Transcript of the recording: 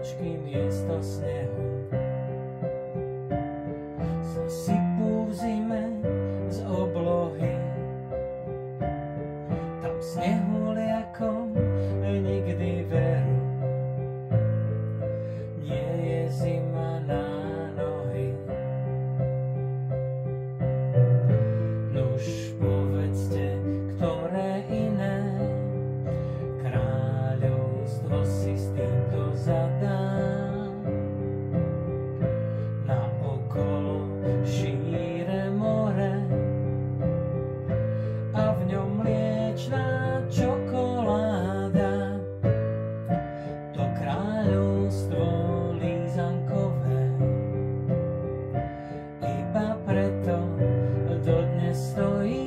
kvapkačky miesto snehu sa sypú v zime z oblohy. Tam snehuliakom nikdy veru nie je zima na nohy. Nuž povedzte, ktoré iné kráľovstvo si s týmto zadá. Na okolo šíre more a v ňom mliečná čokoláda. To kráľovstvo lízankové iba preto dodnes stojí.